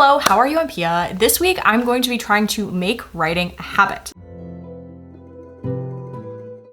Hello, how are you? I'm Pia. This week I'm going to be trying to make writing a habit.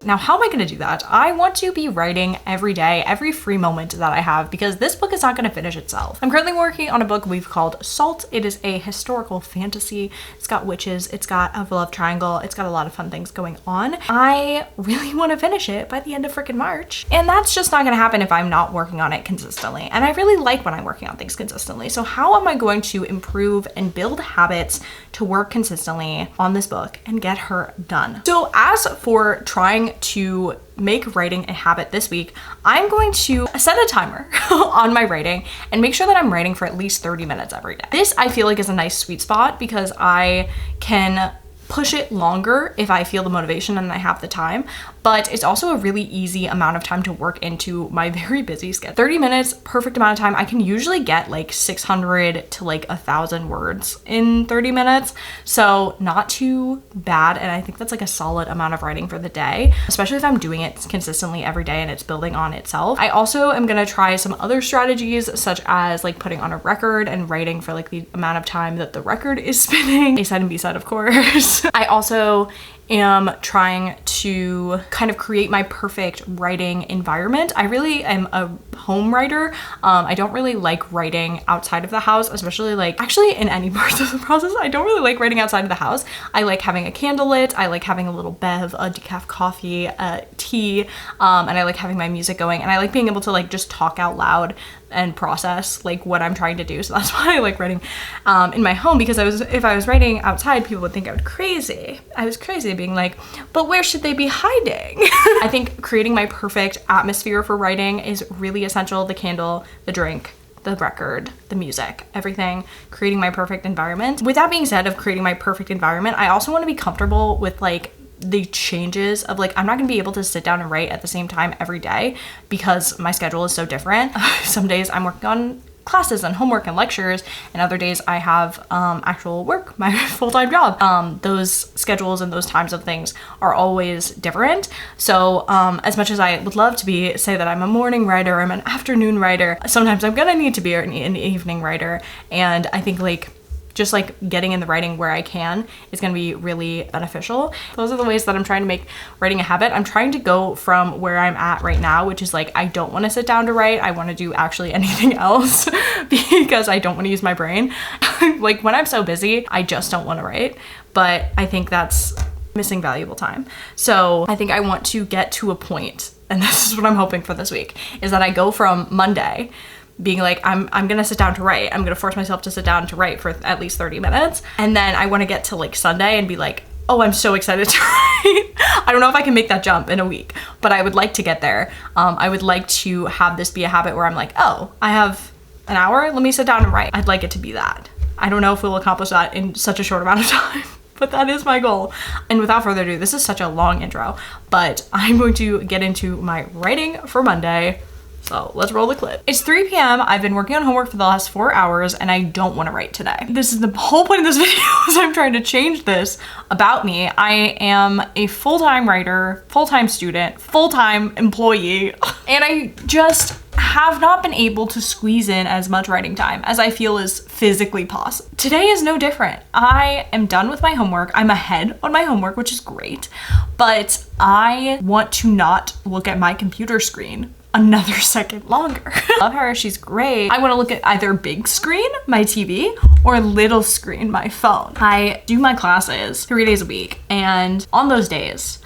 Now, how am I going to do that? I want to be writing every day, every free moment that I have, because this book is not going to finish itself. I'm currently working on a book we've called Salt. It is a historical fantasy. It's got witches, it's got a love triangle, it's got a lot of fun things going on. I really want to finish it by the end of freaking March. And that's just not going to happen if I'm not working on it consistently. And I really like when I'm working on things consistently. So how am I going to improve and build habits to work consistently on this book and get her done? So as for trying to make writing a habit this week, I'm going to set a timer on my writing and make sure that I'm writing for at least 30 minutes every day. This I feel like is a nice sweet spot because I can push it longer if I feel the motivation and I have the time, but it's also a really easy amount of time to work into my very busy schedule. 30 minutes, perfect amount of time. I can usually get like 600 to like 1,000 words in 30 minutes, so not too bad, and I think that's like a solid amount of writing for the day, especially if I'm doing it consistently every day and it's building on itself. I also am gonna try some other strategies, such as like putting on a record and writing for like the amount of time that the record is spinning. A side and B side, of course. I also am trying to kind of create my perfect writing environment. I really am a home writer. I don't really like writing outside of the house, especially like actually in any part of the process. I don't really like writing outside of the house. I like having a candle lit. I like having a little bev, a decaf coffee, tea, and I like having my music going, and I like being able to like just talk out loud and process like what I'm trying to do. So that's why I like writing in my home, because if I was writing outside, people would think I was crazy. I was crazy being like, but where should they be hiding? I think creating my perfect atmosphere for writing is really essential. The candle, the drink, the record, the music, everything, creating my perfect environment. With that being said, of creating my perfect environment, I also want to be comfortable with like the changes of like, I'm not gonna be able to sit down and write at the same time every day because my schedule is so different. Some days I'm working on classes and homework and lectures, and other days I have actual work, my full-time job. Those schedules and those times of things are always different. So as much as I would love to say that I'm a morning writer, I'm an afternoon writer, sometimes I'm gonna need to be an evening writer. And I think like just like getting in the writing where I can is going to be really beneficial. Those are the ways that I'm trying to make writing a habit. I'm trying to go from where I'm at right now, which is like, I don't want to sit down to write. I want to do actually anything else because I don't want to use my brain. Like when I'm so busy, I just don't want to write, but I think that's missing valuable time. So I think I want to get to a point, and this is what I'm hoping for this week, is that I go from Monday being like, I'm gonna sit down to write. I'm gonna force myself to sit down to write for at least 30 minutes. And then I wanna get to like Sunday and be like, oh, I'm so excited to write. I don't know if I can make that jump in a week, but I would like to get there. I would like to have this be a habit where I'm like, oh, I have an hour, let me sit down and write. I'd like it to be that. I don't know if we'll accomplish that in such a short amount of time, but that is my goal. And without further ado, this is such a long intro, but I'm going to get into my writing for Monday. So let's roll the clip. It's 3 p.m. I've been working on homework for the last 4 hours and I don't want to write today. This is the whole point of this video, is I'm trying to change this about me. I am a full-time writer, full-time student, full-time employee, and I just have not been able to squeeze in as much writing time as I feel is physically possible. Today is no different. I am done with my homework. I'm ahead on my homework, which is great, but I want to not look at my computer screen another second longer. Love her, she's great. I want to look at either big screen, my TV, or little screen, my phone. I do my classes 3 days a week, and on those days,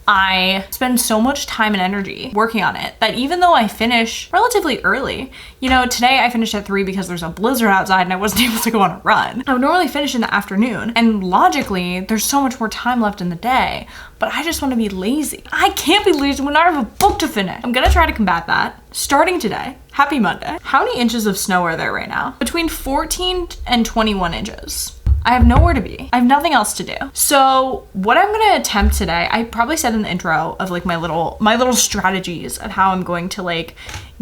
I spend so much time and energy working on it that even though I finish relatively early, you know, today I finished at 3 because there's a blizzard outside and I wasn't able to go on a run. I would normally finish in the afternoon, and logically there's so much more time left in the day, but I just want to be lazy. I can't be lazy when I have a book to finish. I'm gonna try to combat that starting today. Happy Monday. How many inches of snow are there right now? Between 14 and 21 inches. I have nowhere to be. I have nothing else to do. So what I'm gonna attempt today, I probably said in the intro of like my little strategies of how I'm going to like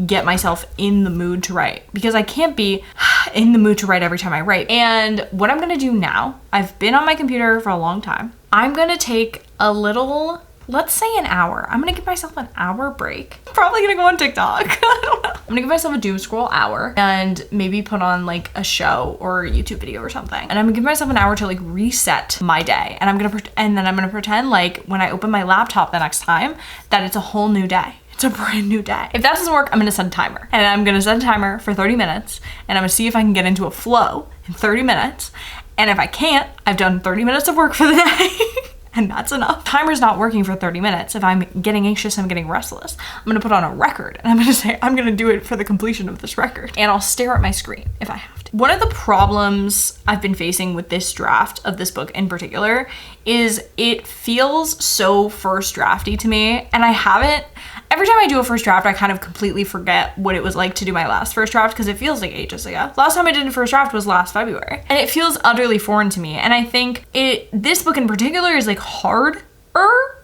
get myself in the mood to write, because I can't be in the mood to write every time I write. And what I'm gonna do now, I've been on my computer for a long time. I'm gonna take a little let's say an hour. I'm gonna give myself an hour break. I'm probably gonna go on TikTok. I don't know. I'm gonna give myself a doom scroll hour and maybe put on like a show or a YouTube video or something. And I'm gonna give myself an hour to like reset my day. And then I'm gonna pretend like when I open my laptop the next time that it's a whole new day. It's a brand new day. If that doesn't work, I'm gonna set a timer. And I'm gonna set a timer for 30 minutes and I'm gonna see if I can get into a flow in 30 minutes. And if I can't, I've done 30 minutes of work for the day. And that's enough. Timer's not working for 30 minutes. If I'm getting anxious, I'm getting restless, I'm gonna put on a record and I'm gonna say, I'm gonna do it for the completion of this record. And I'll stare at my screen if I have to. One of the problems I've been facing with this draft of this book in particular is it feels so first drafty to me. And every time I do a first draft, I kind of completely forget what it was like to do my last first draft because it feels like ages ago. Last time I did a first draft was last February and it feels utterly foreign to me. And I think this book in particular is like harder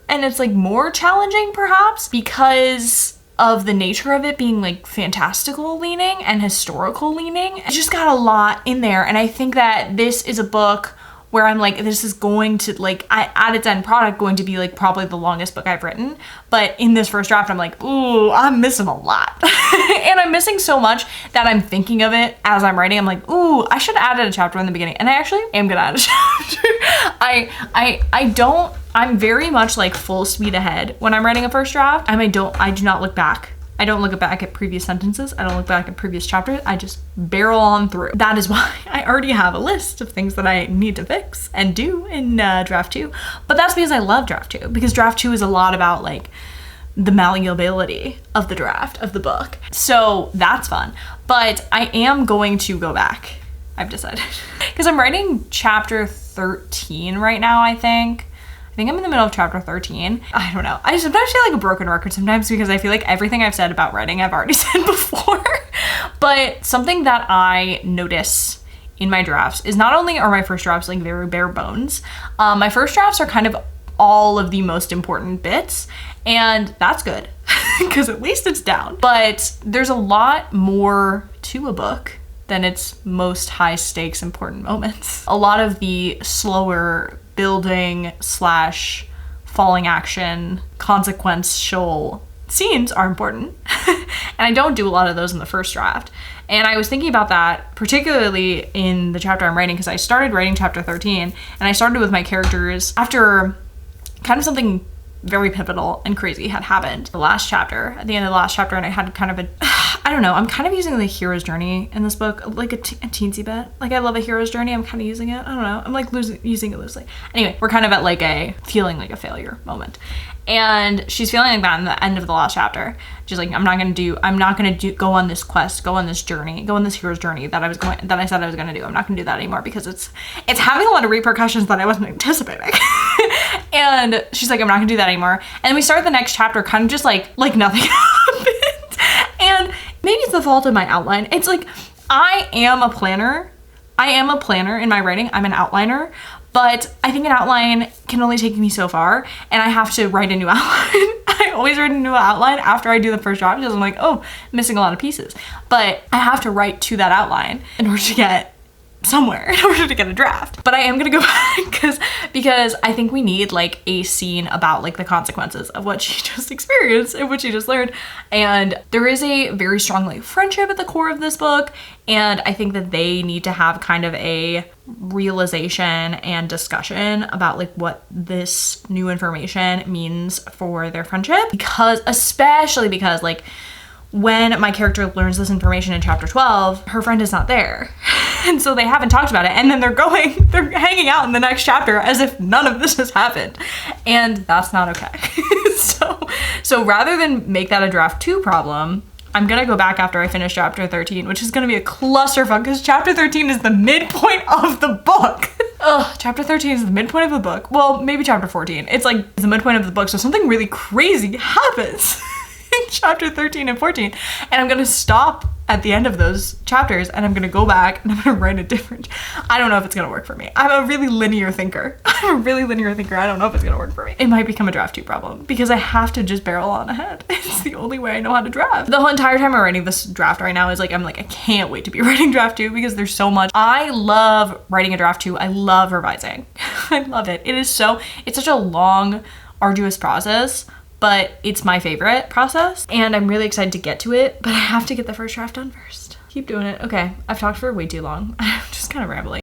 and it's like more challenging perhaps because of the nature of it being like fantastical leaning and historical leaning. It's just got a lot in there. And I think that this is a book where I'm like, this is going to like, at its end product, going to be like probably the longest book I've written. But in this first draft, I'm like, ooh, I'm missing a lot. And I'm missing so much that I'm thinking of it as I'm writing. I'm like, ooh, I should have added a chapter in the beginning. And I actually am gonna add a chapter. I'm very much like full speed ahead when I'm writing a first draft. I do not look back. I don't look back at previous sentences. I don't look back at previous chapters. I just barrel on through. That is why I already have a list of things that I need to fix and do in draft 2. But that's because I love draft 2, because draft 2 is a lot about like the malleability of the draft of the book. So that's fun. But I am going to go back, I've decided, because I'm writing chapter 13 right now, I think I'm in the middle of chapter 13. I don't know. I sometimes feel like a broken record sometimes because I feel like everything I've said about writing, I've already said before. But something that I notice in my drafts is not only are my first drafts like very bare bones, my first drafts are kind of all of the most important bits, and that's good because at least it's down. But there's a lot more to a book than its most high stakes important moments. A lot of the slower building / falling action consequential scenes are important. And I don't do a lot of those in the first draft. And I was thinking about that particularly in the chapter I'm writing because I started writing chapter 13 and I started with my characters after kind of something very pivotal and crazy had happened at the end of the last chapter, and I had kind of I don't know, I'm kind of using the hero's journey in this book like a teensy bit. Like I love a hero's journey, I'm kind of using it, I don't know, I'm like using it loosely. Anyway, we're kind of at like feeling like a failure moment. And she's feeling like that in the end of the last chapter. She's like, I'm not gonna go on this quest, go on this hero's journey that I said I was gonna do. I'm not gonna do that anymore because it's having a lot of repercussions that I wasn't anticipating. And she's like, I'm not gonna do that anymore. And then we start the next chapter kind of just like nothing happened. And maybe it's the fault of my outline. It's like, I am a planner in my writing. I'm an outliner. But I think an outline can only take me so far, and I have to write a new outline. I always write a new outline after I do the first draft because I'm like, oh, missing a lot of pieces. But I have to write to that outline in order to get somewhere, in order to get a draft. But I am gonna go back because I think we need like a scene about like the consequences of what she just experienced and what she just learned. And there is a very strong like friendship at the core of this book, and I think that they need to have kind of a realization and discussion about like what this new information means for their friendship, especially because like when my character learns this information in chapter 12, her friend is not there. And so they haven't talked about it. And then they're hanging out in the next chapter as if none of this has happened. And that's not okay. So rather than make that a draft 2 problem, I'm gonna go back after I finish chapter 13, which is gonna be a clusterfuck because chapter 13 is the midpoint of the book. Ugh, chapter 13 is the midpoint of the book. Well, maybe chapter 14. It's like the midpoint of the book, so something really crazy happens in chapter 13 and 14. And I'm gonna stop at the end of those chapters and I'm gonna go back and I'm gonna write a different. I don't know if it's gonna work for me. I'm a really linear thinker. I don't know if it's gonna work for me. It might become a draft 2 problem because I have to just barrel on ahead. It's the only way I know how to draft. The whole entire time I'm writing this draft right now is like, I can't wait to be writing draft 2 because there's so much. I love writing a draft 2. I love revising. I love it. It's such a long, arduous process, but it's my favorite process and I'm really excited to get to it, but I have to get the first draft done first. Keep doing it. Okay, I've talked for way too long. I'm just kind of rambling.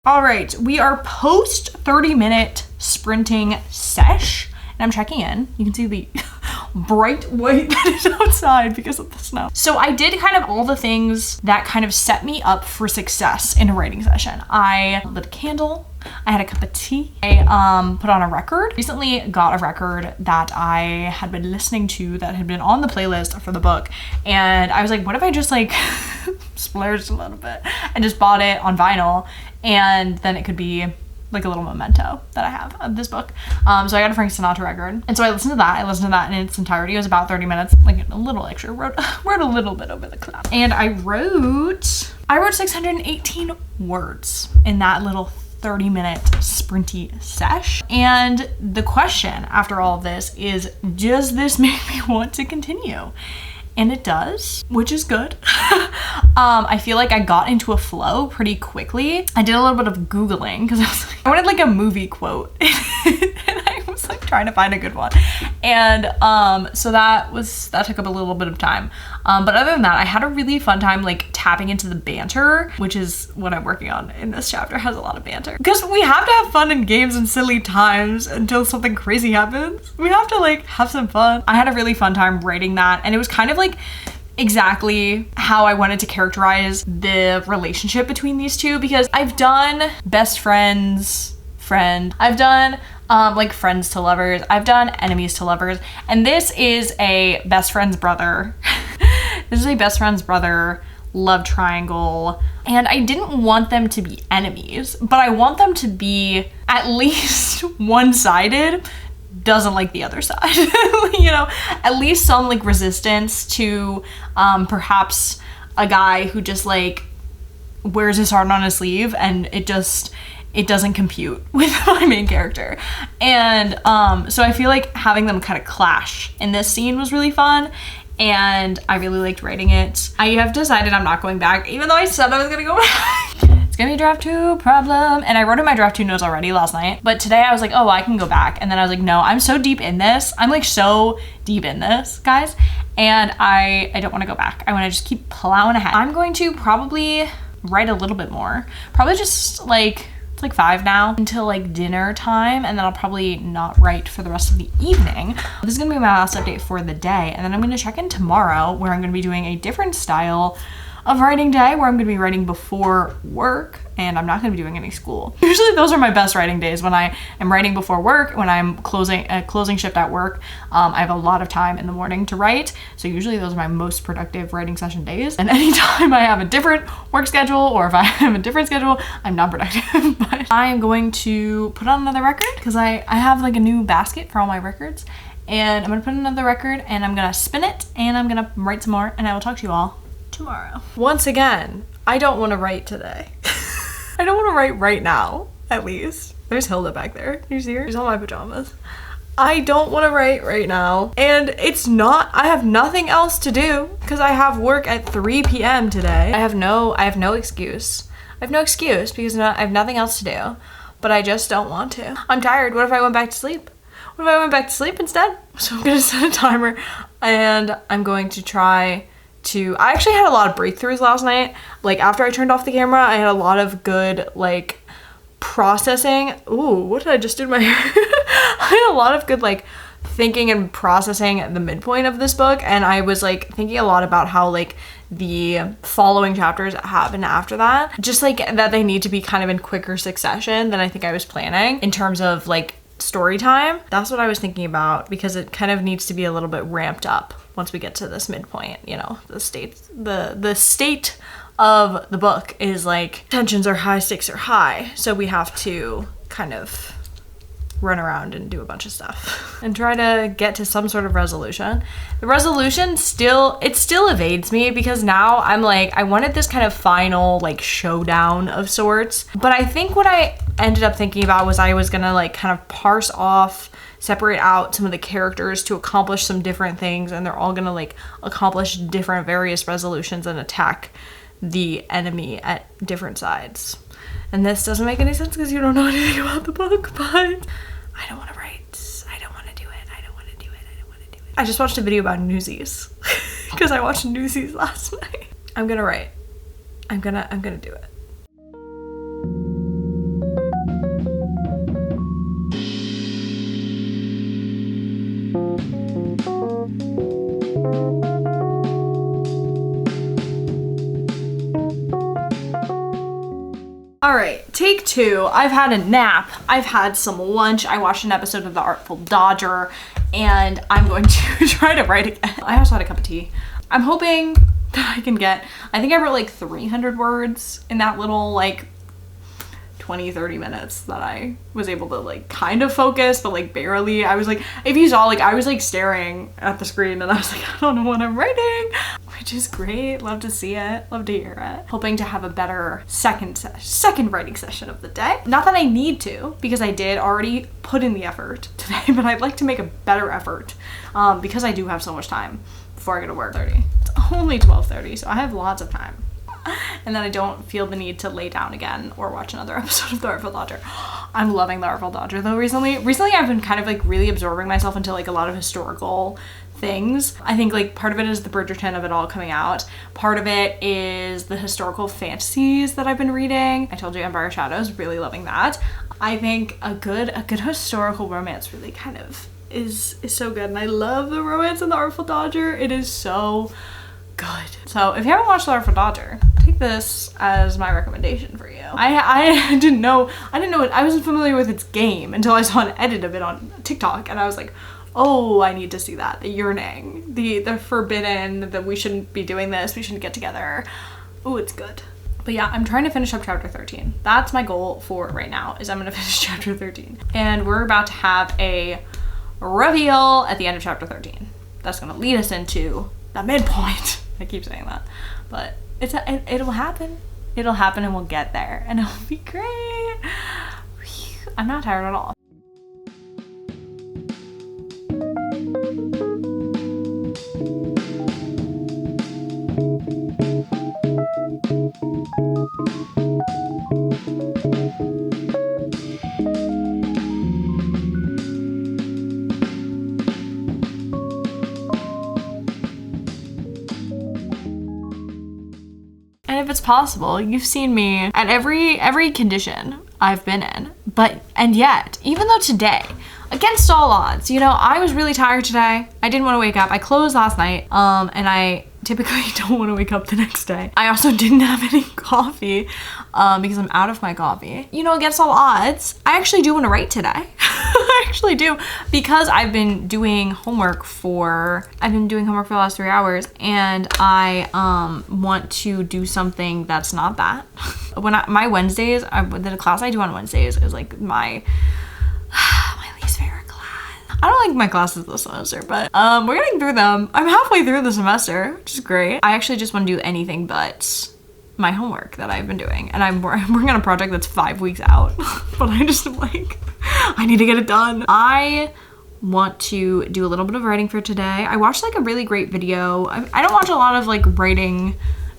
All right, we are post 30-minute sprinting sesh, and I'm checking in. You can see the bright white that is outside because of the snow. So I did kind of all the things that kind of set me up for success in a writing session. I lit a candle, I had a cup of tea, I put on a record. Recently got a record that I had been listening to that had been on the playlist for the book, and I was like, what if I just like splurged a little bit and just bought it on vinyl, and then it could be like a little memento that I have of this book. So I got a Frank Sinatra record, and so I listened to that in its entirety. It was about 30 minutes, like a little extra. Wrote a little bit over the cloud, and I wrote 618 words in that little 30-minute sprinty sesh. And the question after all of this is, does this make me want to continue? And it does, which is good. I feel like I got into a flow pretty quickly. I did a little bit of Googling because I wanted like a movie quote and I was like trying to find a good one. And so that took up a little bit of time. But other than that, I had a really fun time like tapping into the banter, which is what I'm working on in this chapter. Has a lot of banter because we have to have fun in games and silly times until something crazy happens. We have to like have some fun. I had a really fun time writing that, and it was kind of like exactly how I wanted to characterize the relationship between these two, because I've done best friends, I've done like friends to lovers, I've done enemies to lovers, and this is a best friend's brother. This is a best friend's brother love triangle, and I didn't want them to be enemies, but I want them to be at least one-sided doesn't like the other side. You know, at least some like resistance to perhaps a guy who just like wears his heart on his sleeve, and it doesn't compute with my main character. And so I feel like having them kind of clash in this scene was really fun, and I really liked writing it. I have decided I'm not going back, even though I said I was gonna go back. It's gonna be a draft 2 problem. And I wrote in my draft 2 notes already last night, but today I was like, oh, I can go back. And then I was like, no, I'm so deep in this. I'm like so deep in this, guys. And I don't wanna go back. I wanna just keep plowing ahead. I'm going to probably write a little bit more. Probably just like, it's like 5 now until like dinner time, and then I'll probably not write for the rest of the evening. This is gonna be my last update for the day, and then I'm gonna check in tomorrow where I'm gonna be doing a different style of writing day, where I'm gonna be writing before work, and I'm not gonna be doing any school. Usually those are my best writing days, when I am writing before work, when I'm closing shift at work. I have a lot of time in the morning to write, so usually those are my most productive writing session days. And anytime I have a different work schedule, or if I have a different schedule, I'm not productive. But I am going to put on another record, because I have like a new basket for all my records, and I'm gonna put in another record, and I'm gonna spin it, and I'm gonna write some more, and I will talk to you all tomorrow. Once again, I don't want to write today. I don't want to write right now, at least. There's Hilda back there. You see her? She's all my pajamas. I don't want to write right now. And it's not, I have nothing else to do because I have work at 3 p.m. today. I have no excuse. I have no excuse because I have nothing else to do, but I just don't want to. I'm tired. What if I went back to sleep? What if I went back to sleep instead? So I'm gonna set a timer, and I'm going to try to, I actually had a lot of breakthroughs last night. Like after I turned off the camera, I had a lot of good like processing. Ooh, what did I just do to my hair? I had a lot of good like thinking and processing at the midpoint of this book, and I was like thinking a lot about how like the following chapters happen after that, just like that they need to be kind of in quicker succession than I think I was planning in terms of like story time. That's what I was thinking about, because it kind of needs to be a little bit ramped up once we get to this midpoint, you know, the state of the book is like tensions are high, stakes are high. So we have to kind of run around and do a bunch of stuff and try to get to some sort of resolution. The resolution still evades me because now I'm like, I wanted this kind of final like showdown of sorts. But I think what I ended up thinking about was I was gonna like kind of parse off, separate out some of the characters to accomplish some different things, and they're all gonna like accomplish different various resolutions and attack the enemy at different sides. And this doesn't make any sense because you don't know anything about the book, but I don't want to write. I don't want to do it. I just watched a video about Newsies because I watched Newsies last night. I'm gonna write. I'm gonna do it. All right, take two. I've had a nap. I've had some lunch. I watched an episode of The Artful Dodger, and I'm going to try to write again. I also had a cup of tea. I'm hoping that I can get, I think I wrote like 300 words in that little like 20-30 minutes that I was able to like kind of focus, but like barely. I was like, if you saw, like I was like staring at the screen and I was like, I don't know what I'm writing, which is great. Love to see it, love to hear it. Hoping to have a better second writing session of the day. Not that I need to, because I did already put in the effort today, but I'd like to make a better effort because I do have so much time before I go to work. It's only 12:30, so I have lots of time. And then I don't feel the need to lay down again or watch another episode of The Artful Dodger. I'm loving The Artful Dodger though recently. I've been kind of like really absorbing myself into like a lot of historical things. I think like part of it is the Bridgerton of it all coming out. Part of it is the historical fantasies that I've been reading. I told you Empire Shadows, really loving that. I think a good historical romance really kind of is so good. And I love the romance in The Artful Dodger. It is so good. So if you haven't watched The Artful Dodger, take this as my recommendation for you. I didn't know it. I wasn't familiar with its game until I saw an edit of it on TikTok, and I was like, oh, I need to see that. The yearning, the forbidden, that we shouldn't be doing this, we shouldn't get together. Oh, it's good. But yeah, I'm trying to finish up chapter 13. That's my goal for right now, is I'm gonna finish chapter 13. And we're about to have a reveal at the end of chapter 13. That's gonna lead us into the midpoint. I keep saying that, but it'll happen. It'll happen and we'll get there and it'll be great. I'm not tired at all. And if it's possible, you've seen me at every condition I've been in, and yet, even though today, against all odds, you know, I was really tired today. I didn't want to wake up. I closed last night, and I typically don't want to wake up the next day. I also didn't have any coffee, because I'm out of my coffee. You know, against all odds, I actually do want to write today. I actually do, because I've been doing homework for the last 3 hours, and I want to do something that's not that. My Wednesdays, the class I do on Wednesdays is like my least favorite class. I don't like my classes this semester, but we're getting through them. I'm halfway through the semester, which is great. I actually just want to do anything but my homework that I've been doing, and I'm working on a project that's 5 weeks out, but I just am like, I need to get it done. I want to do a little bit of writing for today. I watched like a really great video. I don't watch a lot of like writing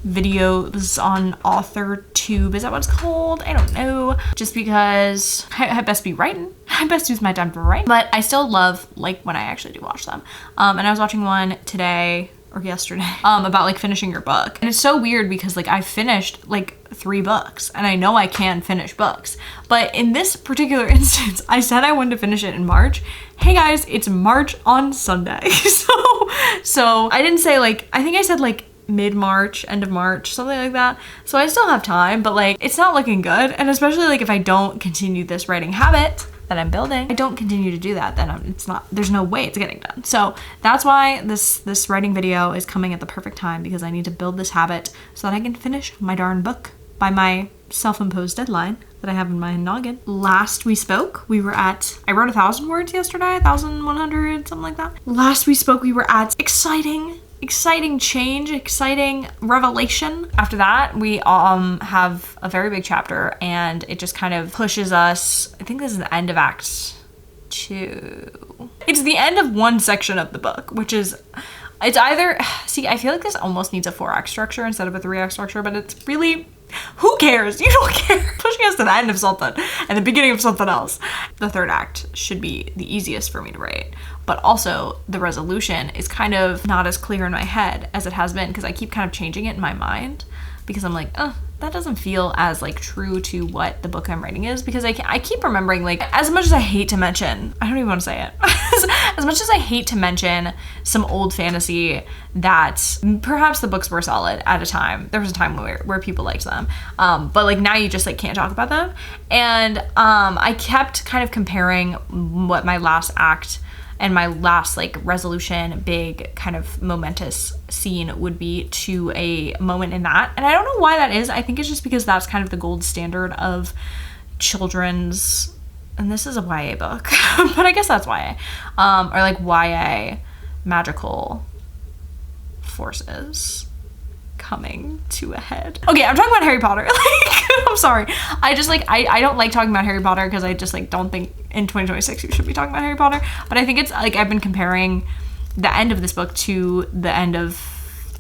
videos on AuthorTube. Is that what it's called? I don't know. Just because I best be writing. I best use my time for writing. But I still love like when I actually do watch them. And I was watching one today or yesterday about like finishing your book. And it's so weird because like I finished like 3 books and I know I can finish books. But in this particular instance, I said I wanted to finish it in March. Hey guys, it's March on Sunday. So I didn't say like, I think I said like mid-March, end of March, something like that. So I still have time, but like it's not looking good. And especially like if I don't continue this writing habit, that I'm building, I don't continue to do that, then there's no way it's getting done. So that's why this writing video is coming at the perfect time, because I need to build this habit so that I can finish my darn book by my self-imposed deadline that I have in my noggin. Last we spoke, I wrote 1,000 words yesterday, 1,100, something like that. Last we spoke, we were at exciting change, exciting revelation. After that, we have a very big chapter, and it just kind of pushes us. I think this is the end of Act 2. It's the end of one section of the book, which is, it's either, see, I feel like this almost needs a 4-act structure instead of a 3-act structure, but it's really, who cares? You don't care. Pushing us to the end of something and the beginning of something else. The 3rd act should be the easiest for me to write, but also the resolution is kind of not as clear in my head as it has been, because I keep kind of changing it in my mind, because I'm like, oh, that doesn't feel as like true to what the book I'm writing is, because I keep remembering, like, as much as I hate to mention, I don't even want to say it, as much as I hate to mention some old fantasy that perhaps the books were solid at a time. There was a time where people liked them, but like now you just like can't talk about them. And I kept kind of comparing what my last act and my last like resolution, big kind of momentous scene would be to a moment in that. And I don't know why that is. I think it's just because that's kind of the gold standard of children's, and this is a YA book, but I guess that's YA, or like YA magical forces coming to a head. Okay, I'm talking about Harry Potter. Like, I'm sorry. I just like, I don't like talking about Harry Potter because I just like don't think in 2026 you should be talking about Harry Potter. But I think it's like, I've been comparing the end of this book to the end of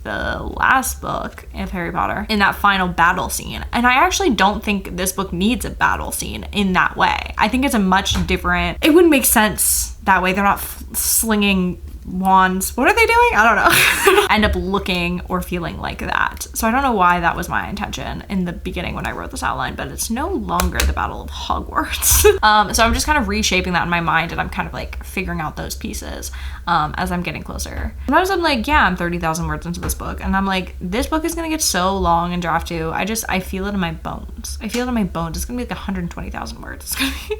the last book of Harry Potter in that final battle scene. And I actually don't think this book needs a battle scene in that way. I think it's a much different, it wouldn't make sense that way. They're not slinging wands. What are they doing? I don't know. End up looking or feeling like that. So I don't know why that was my intention in the beginning when I wrote this outline, but it's no longer the Battle of Hogwarts. So I'm just kind of reshaping that in my mind, and I'm kind of like figuring out those pieces as I'm getting closer. Sometimes I'm like, yeah, I'm 30,000 words into this book, and I'm like, this book is gonna get so long in draft 2. I feel it in my bones. I feel it in my bones. It's gonna be like 120,000 words.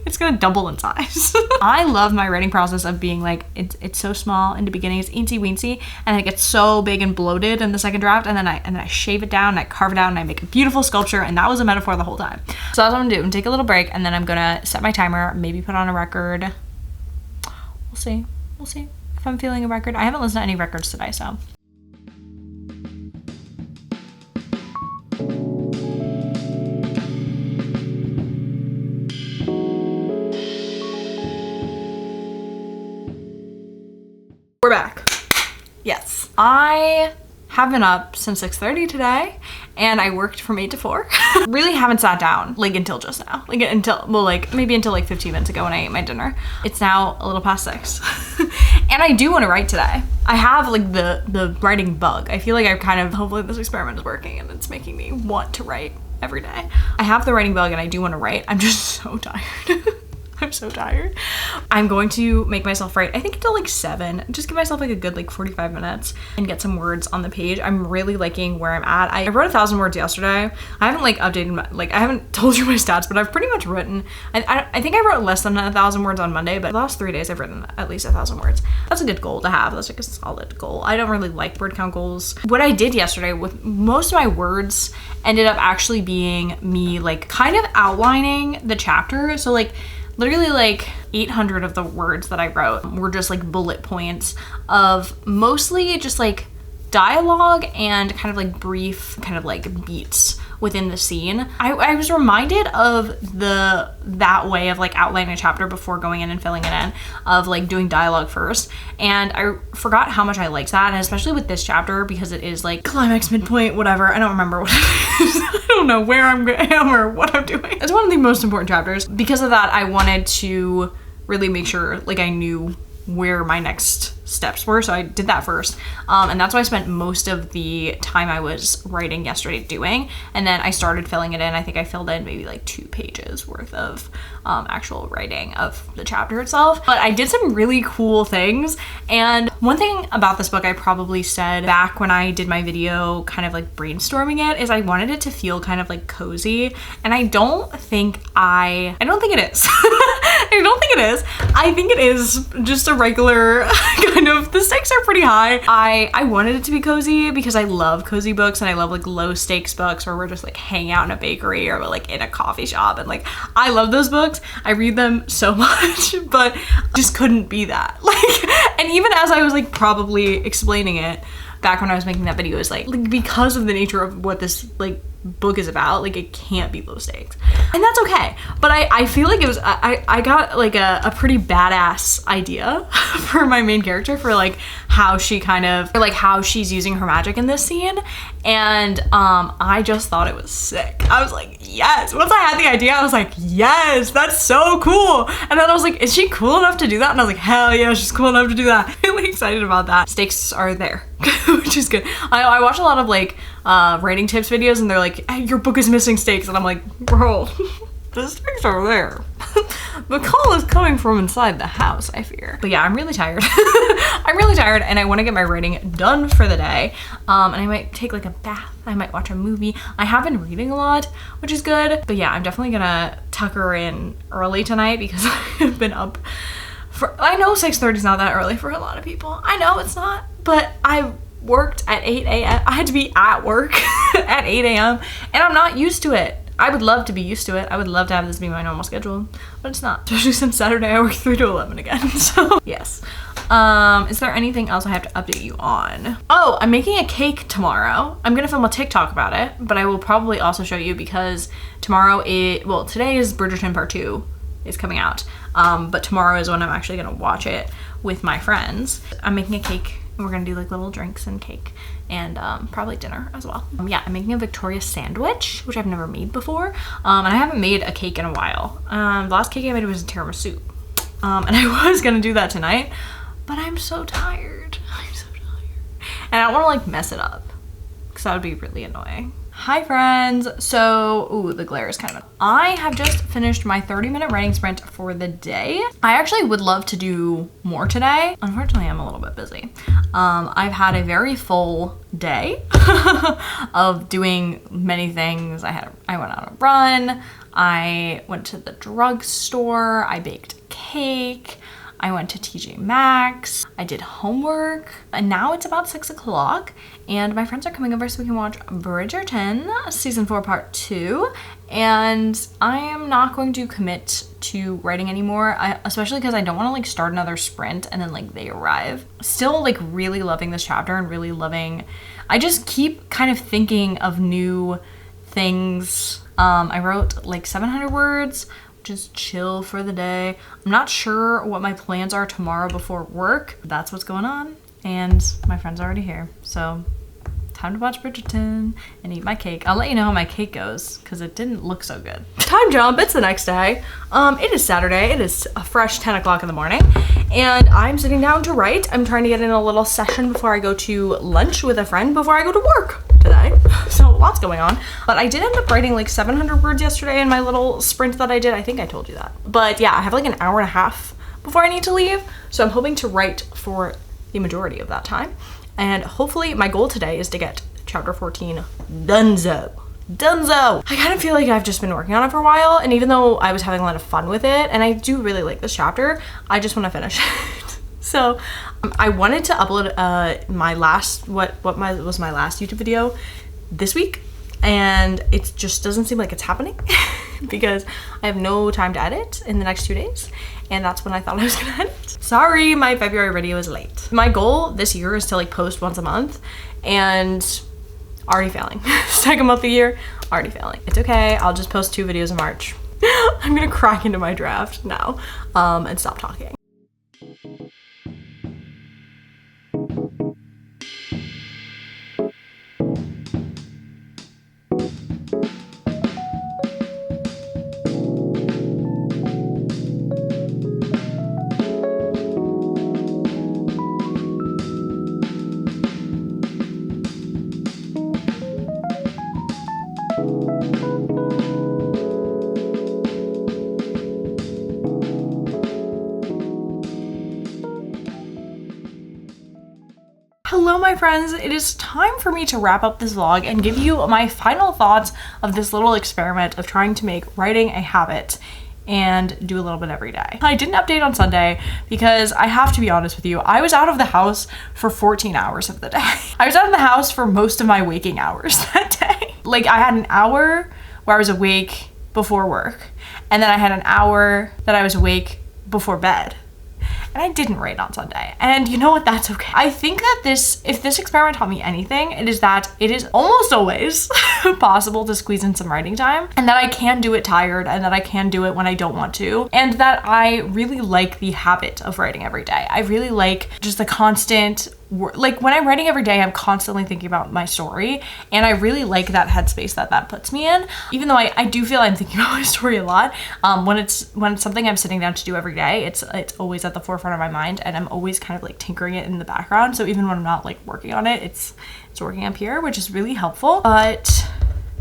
It's gonna double in size. I love my writing process of being like, it's so small in the beginning, it's eensy weensy, and then it gets so big and bloated in the second draft, and then I shave it down, and I carve it out, and I make a beautiful sculpture, and that was a metaphor the whole time. So that's what I'm gonna do. I'm gonna take a little break, and then I'm gonna set my timer, maybe put on a record. We'll see if I'm feeling a record. I haven't listened to any records today, so. We're back. Yes. I have been up since 6:30 today, and I worked from 8 to 4. Really haven't sat down like until just now. Like until, well, like maybe until like 15 minutes ago when I ate my dinner. It's now a little past 6. And I do want to write today. I have like the writing bug. I feel like I've kind of, hopefully this experiment is working and it's making me want to write every day. I have the writing bug and I do want to write. I'm just so tired. I'm so tired. I'm going to make myself write, I think until like 7, just give myself like a good like 45 minutes and get some words on the page. I'm really liking where I'm at. I wrote 1,000 words yesterday. I haven't like updated my, like I haven't told you my stats, but I've pretty much written, I think I wrote less than 1,000 words on Monday, but the last 3 days I've written at least 1,000 words. That's a good goal to have. That's like a solid goal. I don't really like word count goals. What I did yesterday with most of my words ended up actually being me like kind of outlining the chapter. So like literally like 800 of the words that I wrote were just like bullet points of mostly just like dialogue and kind of like brief kind of like beats within the scene. I was reminded of that way of like outlining a chapter before going in and filling it in, of like doing dialogue first, and I forgot how much I liked that, and especially with this chapter because it is like climax, midpoint, whatever. I don't remember what it is. I don't know where I am or what I'm doing. It's one of the most important chapters. Because of that, I wanted to really make sure like I knew where my next steps were, so I did that first, and that's what I spent most of the time I was writing yesterday doing, and then I started filling it in. I think I filled in maybe like 2 pages worth of actual writing of the chapter itself, but I did some really cool things. And one thing about this book I probably said back when I did my video kind of like brainstorming it is I wanted it to feel kind of like cozy, and I don't think it is. I I don't think it is. I think it is just a regular kind of, the stakes are pretty high. I wanted it to be cozy because I love cozy books and I love like low stakes books where we're just like hanging out in a bakery or like in a coffee shop, and like I love those books. I read them so much, but just couldn't be that. Like, and even as I was like probably explaining it back when I was making that video, is like because of the nature of what this like book is about, like it can't be low stakes, and that's okay. But I feel like it was, I got like a pretty badass idea for my main character, for like how she kind of, or like how she's using her magic in this scene, and I just thought it was sick. I was like, yes. Once I had the idea, I was like, yes, that's so cool. And then I was like, is she cool enough to do that? And I was like, hell yeah, she's cool enough to do that. Really excited about that. Stakes are there, which is good. I watch a lot of like writing tips videos, and they're like, hey, your book is missing stakes, and I'm like, bro, the stakes are there. The call is coming from inside the house, I fear. But yeah, I'm really tired. I'm really tired, and I want to get my writing done for the day. And I might take like a bath. I might watch a movie. I have been reading a lot, which is good. But yeah, I'm definitely gonna tuck her in early tonight because I've been up for, I know 6:30 is not that early for a lot of people. I know it's not, but I worked at 8 a.m. I had to be at work at 8 a.m. and I'm not used to it. I would love to be used to it. I would love to have this be my normal schedule, but it's not. Especially since Saturday I work 3 to 11 again, so yes. Is there anything else I have to update you on? Oh, I'm making a cake tomorrow. I'm gonna film a TikTok about it, but I will probably also show you because tomorrow today is Bridgerton Part 2 is coming out, but tomorrow is when I'm actually gonna watch it with my friends. I'm making a cake, and we're gonna do like little drinks and cake, and probably dinner as well. Yeah, I'm making a Victoria sandwich, which I've never made before, and I haven't made a cake in a while. The last cake I made was a tiramisu, and I was gonna do that tonight, but I'm so tired. I'm so tired, and I don't want to like mess it up because that would be really annoying. Hi friends. So, ooh, the glare is kind of, I have just finished my 30-minute writing sprint for the day. I actually would love to do more today. Unfortunately, I'm a little bit busy. I've had a very full day of doing many things. I went on a run. I went to the drugstore. I baked cake. I went to TJ Maxx, I did homework, and now it's about 6 o'clock, and my friends are coming over so we can watch Bridgerton Season 4 Part 2, and I am not going to commit to writing anymore, especially because I don't want to like start another sprint and then like they arrive. Still like really loving this chapter and really loving, I just keep kind of thinking of new things. I wrote like 700 words, just chill for the day. I'm not sure what my plans are tomorrow before work. That's what's going on. And my friend's already here. So time to watch Bridgerton and eat my cake. I'll let you know how my cake goes because it didn't look so good. Time jump, it's the next day. It is Saturday. It is a fresh 10 o'clock in the morning and I'm sitting down to write. I'm trying to get in a little session before I go to lunch with a friend before I go to work today. So lots going on, but I did end up writing like 700 words yesterday in my little sprint that I did. I think I told you that, but yeah, I have like an hour and a half before I need to leave. So I'm hoping to write for the majority of that time. And hopefully my goal today is to get chapter 14 donezo. I kind of feel like I've just been working on it for a while, and even though I was having a lot of fun with it, and I do really like this chapter, I just want to finish it. So I wanted to upload my last, was my last YouTube video this week, and it just doesn't seem like it's happening because I have no time to edit in the next 2 days. And that's when I thought I was gonna edit. Sorry, my February video is late. My goal this year is to like post once a month, and already failing. Second month of the year, already failing. It's okay, I'll just post 2 videos in March. I'm gonna crack into my draft now and stop talking. Hello my friends, it is time for me to wrap up this vlog and give you my final thoughts of this little experiment of trying to make writing a habit and do a little bit every day. I didn't update on Sunday because I have to be honest with you, I was out of the house for 14 hours of the day. I was out of the house for most of my waking hours that day. Like I had an hour where I was awake before work, and then I had an hour that I was awake before bed. And I didn't write on Sunday. And you know what? That's okay. I think that if this experiment taught me anything, it is that it is almost always possible to squeeze in some writing time, and that I can do it tired, and that I can do it when I don't want to, and that I really like the habit of writing every day. I really like just the constant like when I'm writing every day, I'm constantly thinking about my story, and I really like that headspace that puts me in. Even though I do feel I'm thinking about my story a lot, when it's something I'm sitting down to do every day, it's always at the forefront of my mind, and I'm always kind of like tinkering it in the background. So even when I'm not like working on it, it's working up here, which is really helpful. But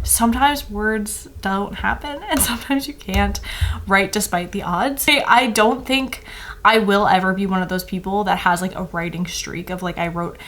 sometimes words don't happen, and sometimes you can't write despite the odds. I don't think I will ever be one of those people that has like a writing streak of like I wrote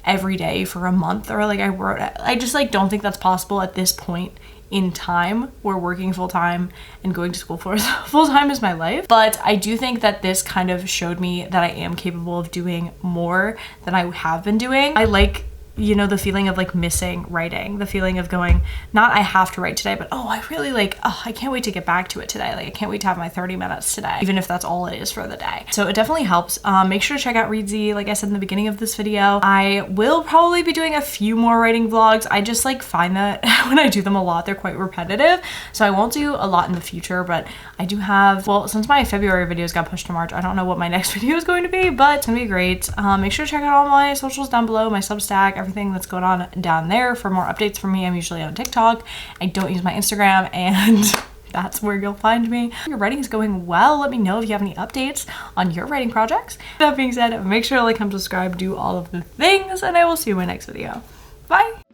every day for a month, or like I just like don't think that's possible at this point in time. We're working full-time and going to school full-time is my life. But I do think that this kind of showed me that I am capable of doing more than I have been doing. I like, you know, the feeling of like missing writing, the feeling of going, not I have to write today, but oh, I really like, oh, I can't wait to get back to it today. Like I can't wait to have my 30 minutes today, even if that's all it is for the day. So it definitely helps. Make sure to check out Readsy. Like I said in the beginning of this video, I will probably be doing a few more writing vlogs. I just like find that when I do them a lot, they're quite repetitive. So I won't do a lot in the future, but I do have, well, since my February videos got pushed to March, I don't know what my next video is going to be, but it's gonna be great. Make sure to check out all my socials down below, my Substack, everything that's going on down there for more updates from me. I'm usually on TikTok. I don't use my Instagram, and that's where you'll find me. If your writing is going well, let me know if you have any updates on your writing projects. That being said, make sure to like, comment, subscribe, do all of the things, and I will see you in my next video. Bye!